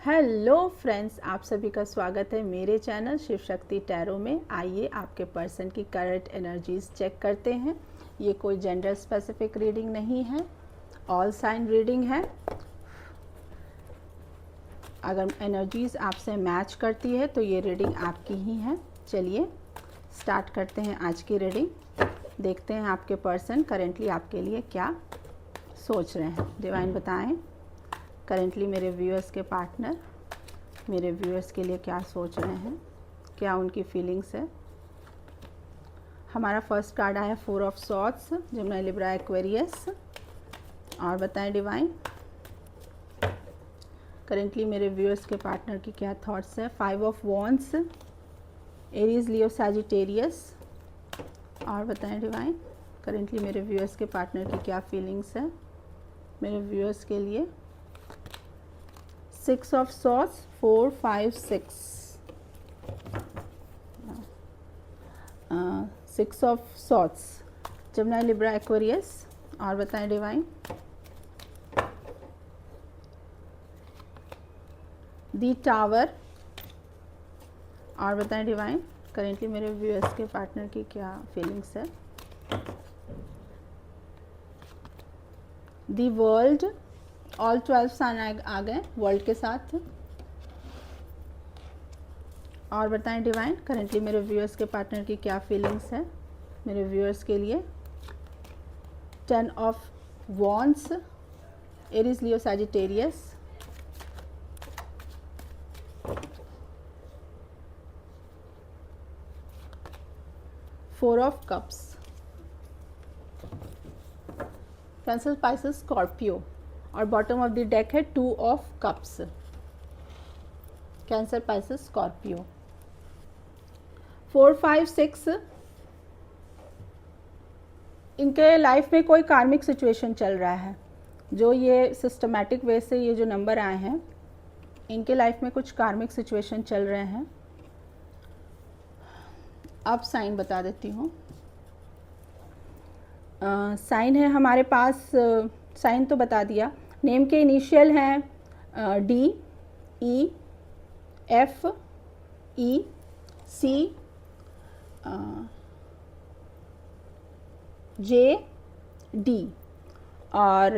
Hello friends, आप सभी का स्वागत है मेरे चैनल शिव शक्ति टैरो में। आइए आपके पर्सन की करंट एनर्जीज चेक करते हैं। ये कोई जेंडर स्पेसिफिक रीडिंग नहीं है, ऑल साइन रीडिंग है। अगर एनर्जीज आपसे मैच करती है तो ये रीडिंग आपकी ही है। चलिए स्टार्ट करते हैं आज की रीडिंग। देखते हैं आपके पर्सन करेंटली आपके लिए क्या सोच रहे हैं। डिवाइन बताएं करेंटली मेरे व्यूअर्स के पार्टनर मेरे व्यूअर्स के लिए क्या सोच रहे हैं, क्या उनकी फीलिंग्स है। हमारा फर्स्ट कार्ड आया 4 of swords, Gemini Libra Aquarius. और बताएं डिवाइन करेंटली मेरे व्यूअर्स के पार्टनर की क्या थॉट्स है। 5 of wands, Aries Leo Sagittarius. और बताएं डिवाइन करेंटली मेरे व्यूअर्स के पार्टनर की क्या फीलिंग्स है मेरे व्यूअर्स के लिए। 6 of swords, 4, 5, 6, 6 of swords, Gemini Libra Aquarius. और बताएं डिवाइन दी टावर। और बताएं डिवाइन करेंटली मेरे व्यूअर्स के पार्टनर की क्या फीलिंग्स है। दी वर्ल्ड, ऑल 12 साइन आ गए वर्ल्ड के साथ। और बताएं डिवाइन करेंटली मेरे व्यूअर्स के पार्टनर की क्या फीलिंग्स है मेरे व्यूअर्स के लिए। 10 of wands, Aries Leo Sagittarius. Four of cups, cancer, spices, Scorpio. और बॉटम ऑफ द डेक है 2 of cups, cancer, Pisces, Scorpio. 4, 5, 6 इनके लाइफ में कोई कार्मिक सिचुएशन चल रहा है। जो ये सिस्टमैटिक वे से ये जो नंबर आए हैं इनके लाइफ में कुछ कार्मिक सिचुएशन चल रहे हैं। अब साइन बता देती हूँ। साइन है हमारे पास, साइन तो बता दिया। नेम के इनिशियल हैं डी, ई, एफ, ई, सी, जे, डी। और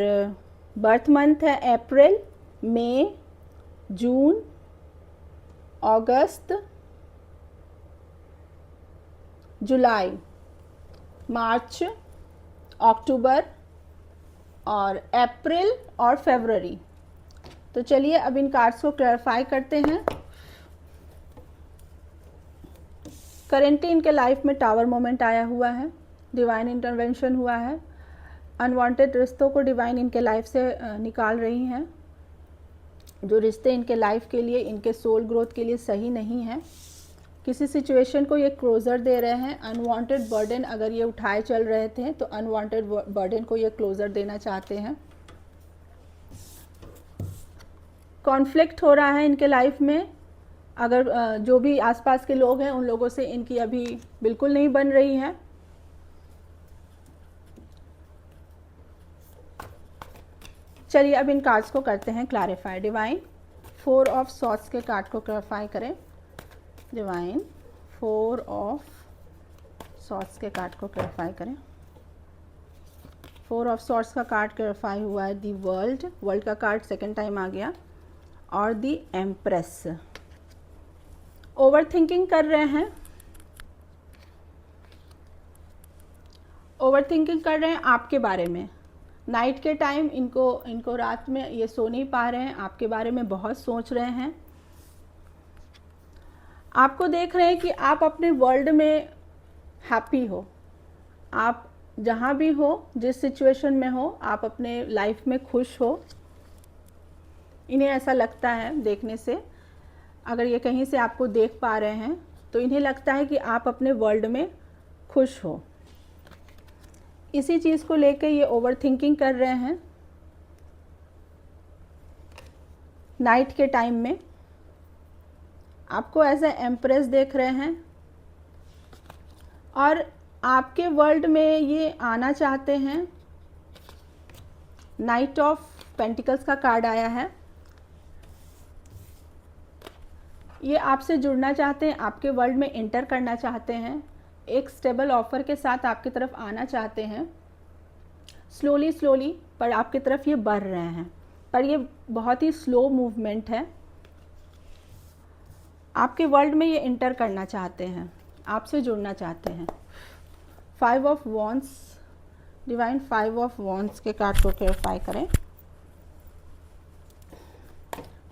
बर्थ मंथ है अप्रैल, मई, जून, अगस्त, जुलाई, मार्च, अक्टूबर और अप्रैल और फरवरी। तो चलिए अब इन कार्ड्स को क्लैरिफाई करते हैं। करेंटली इनके लाइफ में टावर मोमेंट आया हुआ है, डिवाइन इंटरवेंशन हुआ है। अनवांटेड रिश्तों को डिवाइन इनके लाइफ से निकाल रही हैं। जो रिश्ते इनके लाइफ के लिए, इनके सोल ग्रोथ के लिए सही नहीं है। किसी सिचुएशन को ये क्लोज़र दे रहे हैं। अनवांटेड बर्डन अगर ये उठाए चल रहे थे तो अनवांटेड बर्डन को ये क्लोज़र देना चाहते हैं। कॉन्फ्लिक्ट हो रहा है इनके लाइफ में। अगर जो भी आसपास के लोग हैं उन लोगों से इनकी अभी बिल्कुल नहीं बन रही है। चलिए अब इन कार्ड्स को करते हैं क्लैरिफाई। डिवाइन 4 ऑफ सॉर्ड्स के कार्ड को क्लैरिफाई करें। डिवाइन 4 ऑफ सॉर्ड्स के कार्ड को क्लैरिफाई करें। 4 ऑफ सॉर्ड्स का कार्ड क्लैरिफाई हुआ है। दी वर्ल्ड, वर्ल्ड का कार्ड सेकंड टाइम आ गया। और दी एम्प्रेस। ओवर थिंकिंग कर रहे हैं, ओवर थिंकिंग कर रहे हैं आपके बारे में। नाइट के टाइम इनको रात में ये सो नहीं पा रहे हैं, आपके बारे में बहुत सोच रहे हैं। आपको देख रहे हैं कि आप अपने वर्ल्ड में हैप्पी हो। आप जहाँ भी हो, जिस सिचुएशन में हो, आप अपने लाइफ में खुश हो। इन्हें ऐसा लगता है देखने से, अगर ये कहीं से आपको देख पा रहे हैं तो इन्हें लगता है कि आप अपने वर्ल्ड में खुश हो। इसी चीज़ को लेकर ये ओवर थिंकिंग कर रहे हैं। नाइट के टाइम में आपको एज ए एम्प्रेस देख रहे हैं और आपके वर्ल्ड में ये आना चाहते हैं। नाइट ऑफ पेंटिकल्स का कार्ड आया है। ये आपसे जुड़ना चाहते हैं, आपके वर्ल्ड में एंटर करना चाहते हैं, एक स्टेबल ऑफर के साथ आपकी तरफ आना चाहते हैं। स्लोली स्लोली पर आपकी तरफ ये बढ़ रहे हैं, पर ये बहुत ही स्लो मूवमेंट है। आपके वर्ल्ड में ये एंटर करना चाहते हैं, आपसे जुड़ना चाहते हैं। 5 of wands, divine 5 of wands के कार्ड को क्लैरिफाई करें।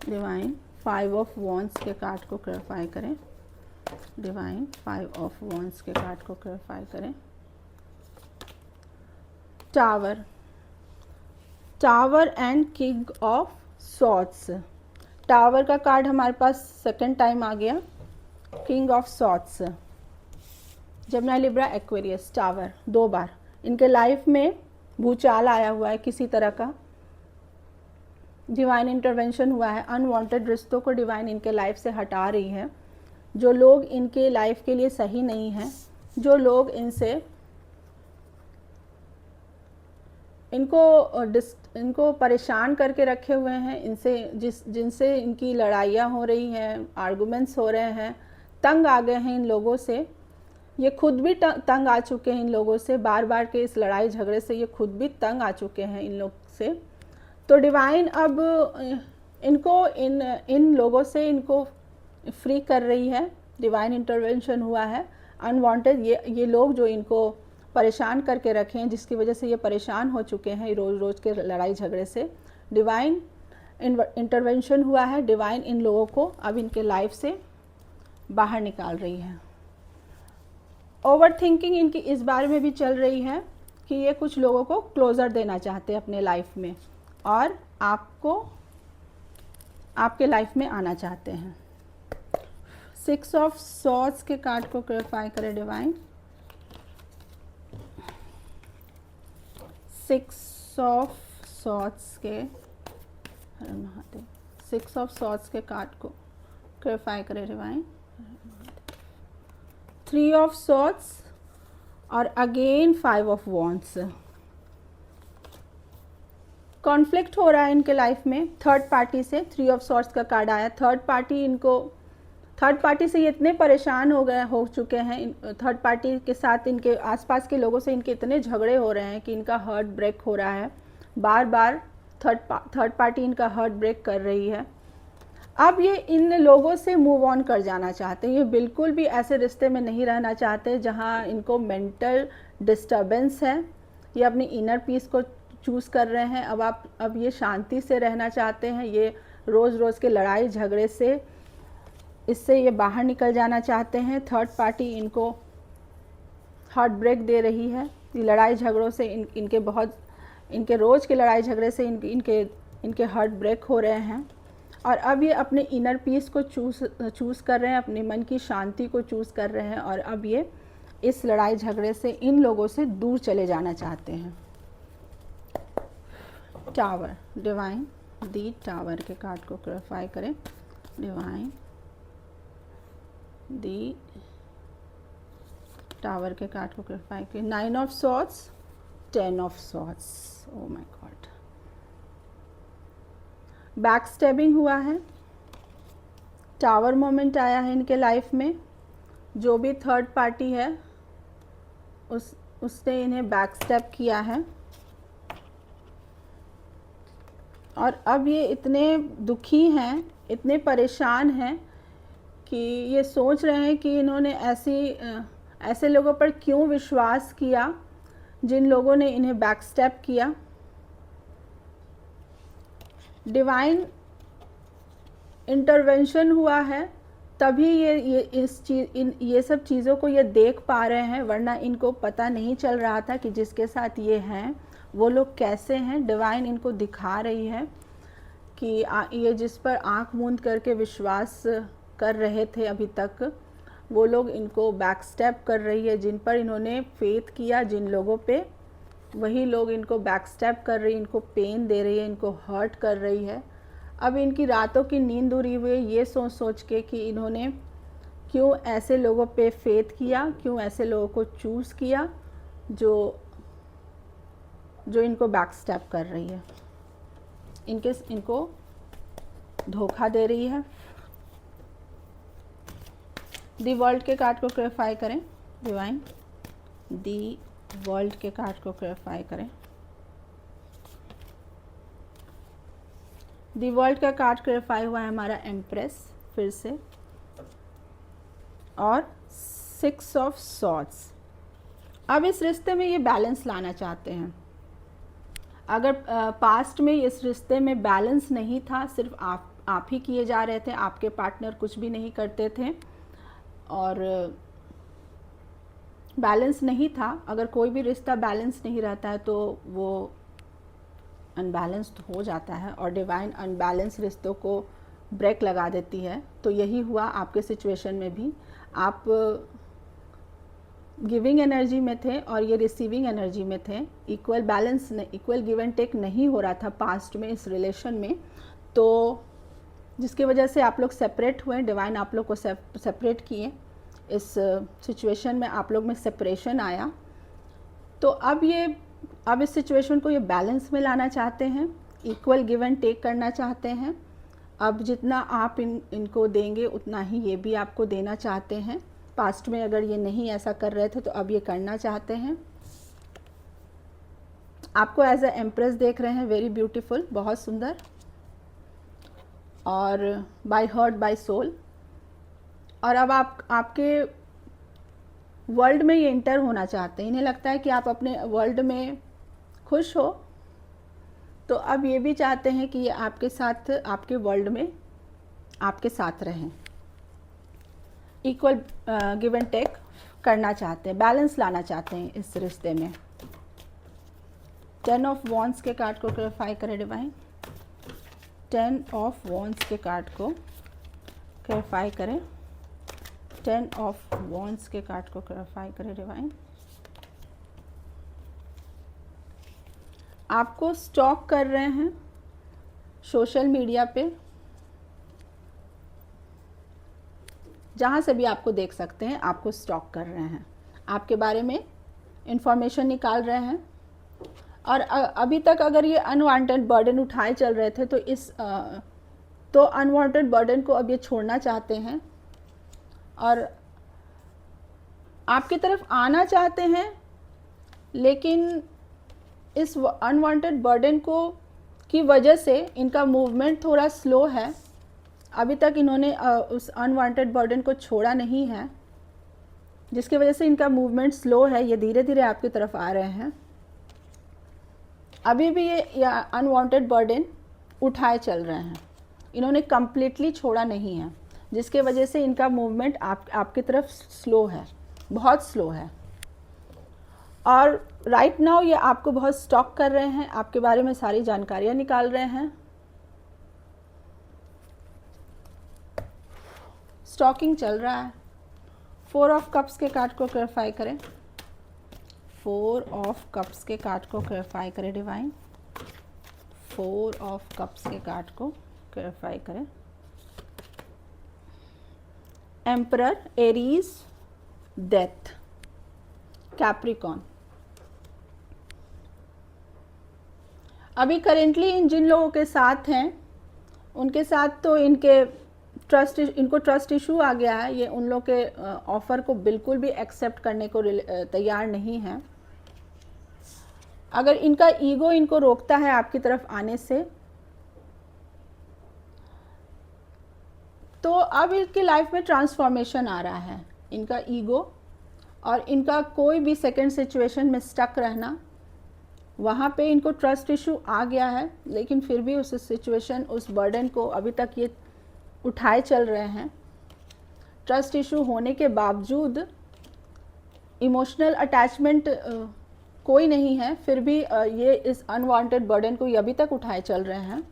डिवाइन 5 ऑफ वॉन्ड्स के कार्ड को क्लैरिफाई करें। डिवाइन 5 ऑफ वॉन्ड्स के कार्ड को क्लैरिफाई करें। Tower, tower and king of swords. Tower का कार्ड हमारे पास सेकंड टाइम आ गया। King of swords, Gemini, Libra, Aquarius, tower 2 बार। इनके लाइफ में भूचाल आया हुआ है किसी तरह का, डिवाइन इंटरवेंशन हुआ है। अनवांटेड रिश्तों को डिवाइन इनके लाइफ से हटा रही है। जो लोग इनके लाइफ के लिए सही नहीं हैं, जो लोग इनको परेशान करके रखे हुए हैं, जिनसे इनकी लड़ाइयाँ हो रही हैं, आर्गुमेंट्स हो रहे हैं, तंग आ गए हैं इन लोगों से। ये खुद भी तंग आ चुके हैं इन लोगों से, बार बार के इस लड़ाई झगड़े से ये खुद भी तंग आ चुके हैं इन लोग से। तो डिवाइन अब इन लोगों से इनको फ्री कर रही है। डिवाइन इंटरवेंशन हुआ है। अनवांटेड ये लोग जो इनको परेशान करके रखे हैं, जिसकी वजह से ये परेशान हो चुके हैं रोज़ रोज़ के लड़ाई झगड़े से, डिवाइन इंटरवेंशन हुआ है। डिवाइन इन लोगों को अब इनके लाइफ से बाहर निकाल रही है। ओवर थिंकिंग इनकी इस बारे में भी चल रही है कि ये कुछ लोगों को क्लोज़र देना चाहते हैं अपने लाइफ में और आपको आपके लाइफ में आना चाहते हैं। 6 ऑफ सॉर्ड्स के कार्ड को क्लैरिफाई करें डिवाइन। 6 ऑफ सॉर्ड्स के, हर महादेव, 6 ऑफ सॉर्ड्स के कार्ड को क्लैरिफाई करें डिवाइन। 3 ऑफ सॉर्ड्स और अगेन 5 ऑफ वॉन्ड्स। कॉन्फ्लिक्ट हो रहा है इनके लाइफ में थर्ड पार्टी से। 3 ऑफ सॉर्ड्स का कार्ड आया। थर्ड पार्टी से ये इतने परेशान हो चुके हैं। थर्ड पार्टी के साथ इनके आसपास के लोगों से इनके इतने झगड़े हो रहे हैं कि इनका हार्ट ब्रेक हो रहा है। बार बार थर्ड पार्टी इनका हार्ट ब्रेक कर रही है। अब ये इन लोगों से मूव ऑन कर जाना चाहते हैं। ये बिल्कुल भी ऐसे रिश्ते में नहीं रहना चाहते जहां इनको मेंटल डिस्टर्बेंस है। ये अपनी इनर पीस को चूज़ कर रहे हैं। अब ये शांति से रहना चाहते हैं। ये रोज़ रोज़ के लड़ाई झगड़े से, इससे ये बाहर निकल जाना चाहते हैं। थर्ड पार्टी इनको हार्ट ब्रेक दे रही है। ये लड़ाई झगड़ों से इनके रोज़ के लड़ाई झगड़े से इनके हार्ट ब्रेक हो रहे हैं। और अब ये अपने इनर पीस को चूज़ कर रहे हैं, अपने मन की शांति को चूज़ कर रहे हैं। और अब ये इस लड़ाई झगड़े से इन लोगों से दूर चले जाना चाहते हैं। टावर, डिवाइन दी टावर के कार्ड को क्लैरिफाई करें डिवाइन। दी टावर के कार्ड को क्लैरिफाई करें। 9 of swords, 10 of swords. Oh my God, back stabbing हुआ है। टावर मोमेंट आया है इनके लाइफ में। जो भी थर्ड पार्टी है उसने इन्हें बैक स्टैब किया है। और अब ये इतने दुखी हैं, इतने परेशान हैं कि ये सोच रहे हैं कि इन्होंने ऐसे लोगों पर क्यों विश्वास किया जिन लोगों ने इन्हें बैक स्टैब किया। डिवाइन इंटरवेंशन हुआ है तभी ये सब चीज़ों को ये देख पा रहे हैं, वरना इनको पता नहीं चल रहा था कि जिसके साथ ये हैं वो लोग कैसे हैं। डिवाइन इनको दिखा रही है कि ये जिस पर आंख मूंद करके विश्वास कर रहे थे अभी तक, वो लोग इनको बैक स्टेप कर रही है। जिन पर इन्होंने फेथ किया, जिन लोगों पे, वही लोग इनको बैक स्टेप कर रही है, इनको पेन दे रही है, इनको हर्ट कर रही है। अब इनकी रातों की नींद उड़ी हुई है ये सोच सोच के कि इन्होंने क्यों ऐसे लोगों पे फेथ किया, क्यों ऐसे लोगों को चूज़ किया जो इनको बैक स्टेप कर रही है, इनको धोखा दे रही है। दी वर्ल्ड के कार्ड को क्लैरिफाई करें डिवाइन, दी वर्ल्ड के कार्ड को क्लैरिफाई करें। दी वर्ल्ड का कार्ड क्लैरिफाई हुआ है हमारा एम्प्रेस फिर से, और 6 ऑफ सॉर्ड्स। अब इस रिश्ते में ये बैलेंस लाना चाहते हैं। अगर पास्ट में इस रिश्ते में बैलेंस नहीं था, सिर्फ आप ही किए जा रहे थे, आपके पार्टनर कुछ भी नहीं करते थे और बैलेंस नहीं था। अगर कोई भी रिश्ता बैलेंस नहीं रहता है तो वो अनबैलेंस्ड हो जाता है, और डिवाइन अनबैलेंस रिश्तों को ब्रेक लगा देती है। तो यही हुआ आपके सिचुएशन में भी। आप गिविंग एनर्जी में थे और ये रिसीविंग एनर्जी में थे। Equal balance, equal give and take नहीं हो रहा था पास्ट में इस रिलेशन में, तो जिसकी वजह से आप लोग सेपरेट हुए। डिवाइन आप लोग को सेपरेट किए। इस सिचुएशन में आप लोग में सेपरेशन आया। तो अब इस सिचुएशन को ये बैलेंस में लाना चाहते हैं, इक्वल गिव एंड टेक करना चाहते हैं। अब जितना आप इनको देंगे उतना ही ये भी आपको देना चाहते हैं। पास्ट में अगर ये नहीं ऐसा कर रहे थे तो अब ये करना चाहते हैं। आपको एज अ एम्प्रेस देख रहे हैं, वेरी ब्यूटीफुल, बहुत सुंदर, और बाय हार्ट बाय सोल। और अब आपके वर्ल्ड में ये इंटर होना चाहते हैं। इन्हें लगता है कि आप अपने वर्ल्ड में खुश हो, तो अब ये भी चाहते हैं कि ये आपके साथ, आपके वर्ल्ड में आपके साथ रहें। इक्वल गिव एंड टेक करना चाहते हैं, बैलेंस लाना चाहते हैं इस रिश्ते में। 10 ऑफ वॉन्ड्स के कार्ड को क्लैरिफाई करें डिवाइन। 10 ऑफ वॉन्ड्स के कार्ड को क्लैरिफाई करें। 10 ऑफ वॉन्ड्स के कार्ड को क्लैरिफाई करें डिवाइन। आपको स्टॉक कर रहे हैं सोशल मीडिया पे, जहाँ से भी आपको देख सकते हैं, आपको स्टॉक कर रहे हैं, आपके बारे में इंफॉर्मेशन निकाल रहे हैं। और अभी तक अगर ये अनवांटेड बर्डन उठाए चल रहे थे तो अनवांटेड बर्डन को अब ये छोड़ना चाहते हैं और आपकी तरफ आना चाहते हैं। लेकिन इस अनवांटेड बर्डन की वजह से इनका मूवमेंट थोड़ा स्लो है। अभी तक इन्होंने उस अनवांटेड बर्डन को छोड़ा नहीं है, जिसकी वजह से इनका मूवमेंट स्लो है। ये धीरे धीरे आपकी तरफ आ रहे हैं। अभी भी ये अनवांटेड बर्डन उठाए चल रहे हैं, इन्होंने कम्प्लीटली छोड़ा नहीं है, जिसके वजह से इनका मूवमेंट आपकी तरफ स्लो है, बहुत स्लो है। और राइट नाउ ये आपको बहुत स्टॉक कर रहे हैं, आपके बारे में सारी जानकारियाँ निकाल रहे हैं। स्टॉकिंग चल रहा है। 4 ऑफ कप्स के कार्ड को क्लैरिफाई करें। 4 ऑफ कप्स के कार्ड को क्लैरिफाई करें डिवाइन। 4 ऑफ कप्स के कार्ड को क्लैरिफाई करें। Emperor, Aries, death, Capricorn. अभी करेंटली इन जिन लोगों के साथ हैं उनके साथ तो इनको ट्रस्ट इशू आ गया है। ये उन लोग के ऑफ़र को बिल्कुल भी एक्सेप्ट करने को तैयार नहीं है। अगर इनका ईगो इनको रोकता है आपकी तरफ आने से, तो अब इनकी लाइफ में ट्रांसफॉर्मेशन आ रहा है। इनका ईगो और इनका कोई भी सेकंड सिचुएशन में स्टक रहना, वहाँ पे इनको ट्रस्ट इशू आ गया है। लेकिन फिर भी उस सिचुएशन, उस बर्डन को अभी तक ये उठाए चल रहे हैं। ट्रस्ट इशू होने के बावजूद इमोशनल अटैचमेंट कोई नहीं है, फिर भी ये इस अनवांटेड बर्डन को ये अभी तक उठाए चल रहे हैं।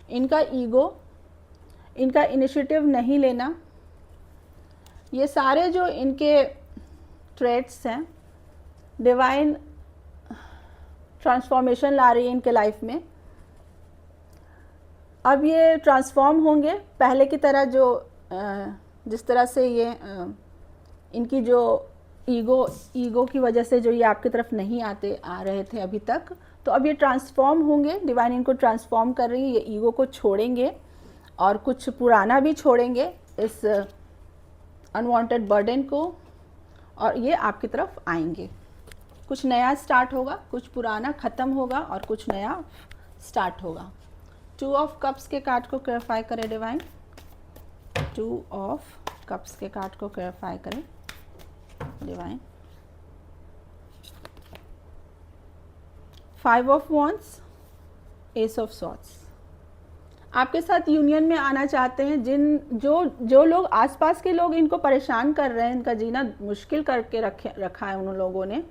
इनका ईगो, इनका इनिशिएटिव नहीं लेना, ये सारे जो इनके ट्रेट्स हैं, डिवाइन ट्रांसफॉर्मेशन ला रही है इनके लाइफ में। अब ये ट्रांसफॉर्म होंगे पहले की तरह, जो जिस तरह से ये इनकी जो ईगो की वजह से जो ये आपकी तरफ नहीं आ रहे थे अभी तक, तो अब ये ट्रांसफॉर्म होंगे। डिवाइन इनको ट्रांसफॉर्म कर रही है। ये ईगो को छोड़ेंगे और कुछ पुराना भी छोड़ेंगे इस अनवांटेड बर्डन को, और ये आपकी तरफ आएंगे। कुछ नया स्टार्ट होगा, कुछ पुराना ख़त्म होगा और कुछ नया स्टार्ट होगा। 2 ऑफ कप्स के कार्ड को क्लैरिफाई करें डिवाइन। 2 ऑफ कप्स के कार्ड को क्लैरिफाई करें divine. 5 of wands, S of swords. आपके साथ यूनियन में आना चाहते हैं। जो लोग आसपास के लोग इनको परेशान कर रहे हैं, इनका जीना मुश्किल करके रखा है उन लोगों ने,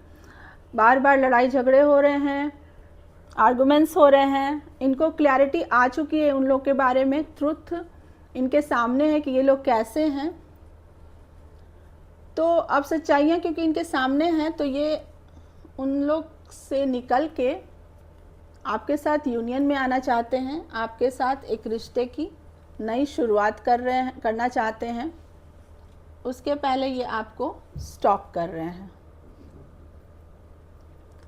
बार बार लड़ाई झगड़े हो रहे हैं, आर्गुमेंट्स हो रहे हैं, इनको क्लैरिटी आ चुकी है उन लोग के बारे में। ट्रुथ इनके सामने है कि ये लोग कैसे हैं। तो अब सच्चाइयाँ क्योंकि इनके सामने हैं, तो ये उन लोग से निकल के आपके साथ यूनियन में आना चाहते हैं, आपके साथ एक रिश्ते की नई शुरुआत करना चाहते हैं। उसके पहले ये आपको स्टॉप कर रहे हैं।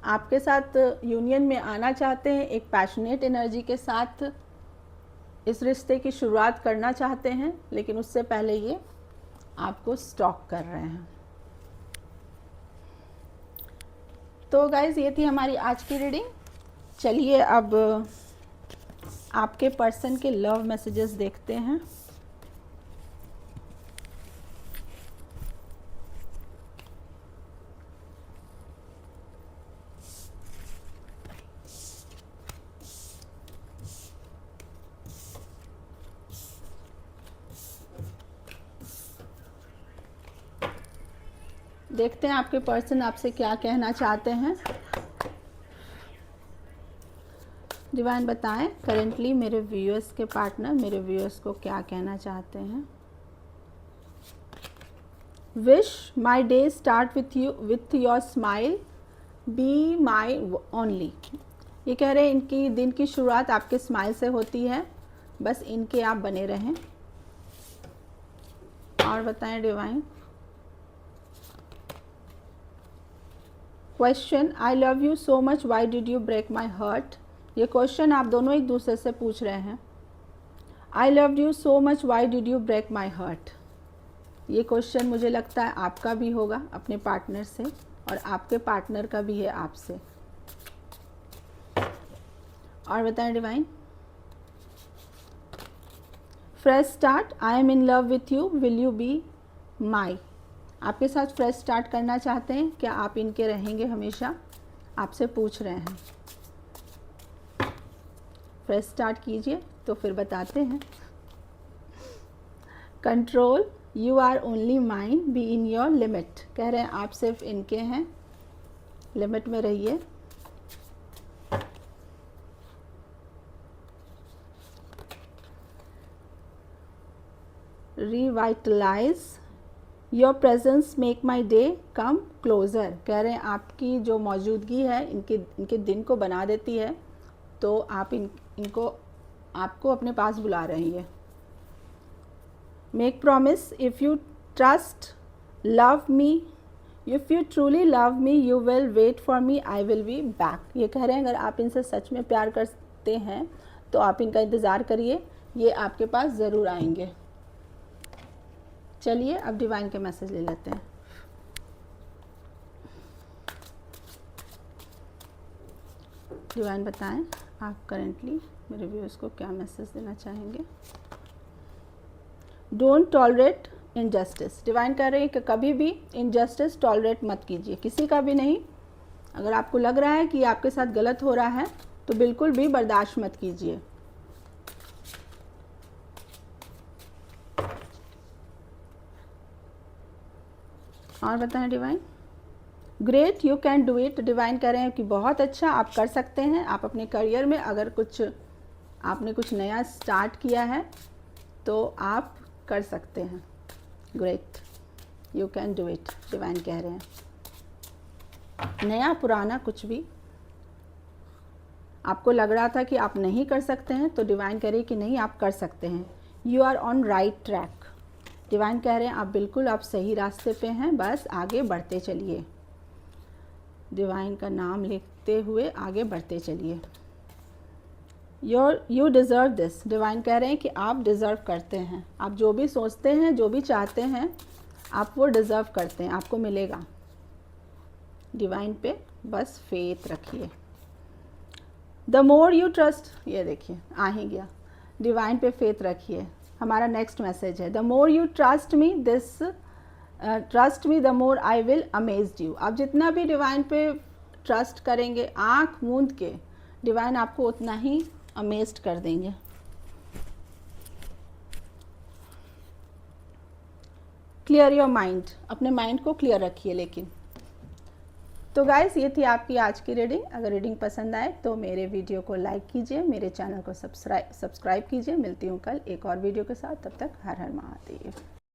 आपके साथ यूनियन में आना चाहते हैं, एक पैशनेट एनर्जी के साथ इस रिश्ते की शुरुआत करना चाहते हैं, लेकिन उससे पहले ये आपको स्टॉप कर रहे हैं। तो गाइज ये थी हमारी आज की रीडिंग। चलिए अब आपके पर्सन के लव मैसेजेस देखते हैं। देखते हैं आपके पर्सन आपसे क्या कहना चाहते हैं। डिवाइन बताएं करेंटली मेरे व्यूअर्स के पार्टनर मेरे व्यूअर्स को क्या कहना चाहते हैं। Wish my day start with your smile, be my only. ये कह रहे हैं इनकी दिन की शुरुआत आपके स्माइल से होती है, बस इनके आप बने रहें। और बताएं divine. Question, I love you so much, why did you break my heart. ये क्वेश्चन आप दोनों एक दूसरे से पूछ रहे हैं। I love you so much, why did you break my heart. ये क्वेश्चन मुझे लगता है आपका भी होगा अपने पार्टनर से, और आपके पार्टनर का भी है आपसे। और बताएं divine. Fresh start, I am in love with you, will you be my. आपके साथ फ्रेश स्टार्ट करना चाहते हैं, क्या आप इनके रहेंगे हमेशा, आपसे पूछ रहे हैं। फ्रेश स्टार्ट कीजिए तो फिर बताते हैं। Control, you are only mine, be in your limit. कह रहे हैं आप सिर्फ इनके हैं, लिमिट में रहिए। Revitalise, your presence make my day come closer. कह रहे हैं आपकी जो मौजूदगी है इनके दिन को बना देती है, तो आप इनको आपको अपने पास बुला रही है। Make promise, if you trust love me, if you truly love me you will wait for me, I will be back. ये कह रहे हैं अगर आप इनसे सच में प्यार करते हैं तो आप इनका इंतज़ार करिए, ये आपके पास ज़रूर आएंगे। चलिए अब डिवाइन के मैसेज ले लेते हैं। डिवाइन बताएं आप करेंटली मेरे व्यूअर्स को क्या मैसेज देना चाहेंगे। Don't tolerate injustice. डिवाइन कह रहे हैं कि कभी भी इनजस्टिस टॉलरेट मत कीजिए, किसी का भी नहीं। अगर आपको लग रहा है कि आपके साथ गलत हो रहा है तो बिल्कुल भी बर्दाश्त मत कीजिए। और बताएं divine. Great, you can do it. Divine कह रहे हैं कि बहुत अच्छा, आप कर सकते हैं। आप अपने करियर में अगर आपने कुछ नया स्टार्ट किया है तो आप कर सकते हैं। Great, you can do it. Divine कह रहे हैं नया पुराना कुछ भी आपको लग रहा था कि आप नहीं कर सकते हैं, तो डिवाइन कह रही है कि नहीं, आप कर सकते हैं। You are on right track. Divine कह रहे हैं आप बिल्कुल आप सही रास्ते पे हैं, बस आगे बढ़ते चलिए। डिवाइन का नाम लेते हुए आगे बढ़ते चलिए। You deserve this. डिवाइन कह रहे हैं कि आप डिज़र्व करते हैं। आप जो भी सोचते हैं, जो भी चाहते हैं, आप वो डिज़र्व करते हैं, आपको मिलेगा। डिवाइन पे बस फेथ रखिए। द मोर यू ट्रस्ट, ये देखिए आ ही गया, डिवाइन पे फेथ रखिए। हमारा नेक्स्ट मैसेज है the more you trust me the more I will amaze you. आप जितना भी डिवाइन पे ट्रस्ट करेंगे, आँख मूंद के, डिवाइन आपको उतना ही अमेज्ड कर देंगे। क्लियर योर माइंड, अपने माइंड को क्लियर रखिए। लेकिन तो गाइस, ये थी आपकी आज की रीडिंग। अगर रीडिंग पसंद आए तो मेरे वीडियो को लाइक कीजिए, मेरे चैनल को सब्सक्राइब कीजिए। मिलती हूँ कल एक और वीडियो के साथ, तब तक हर हर महादेव।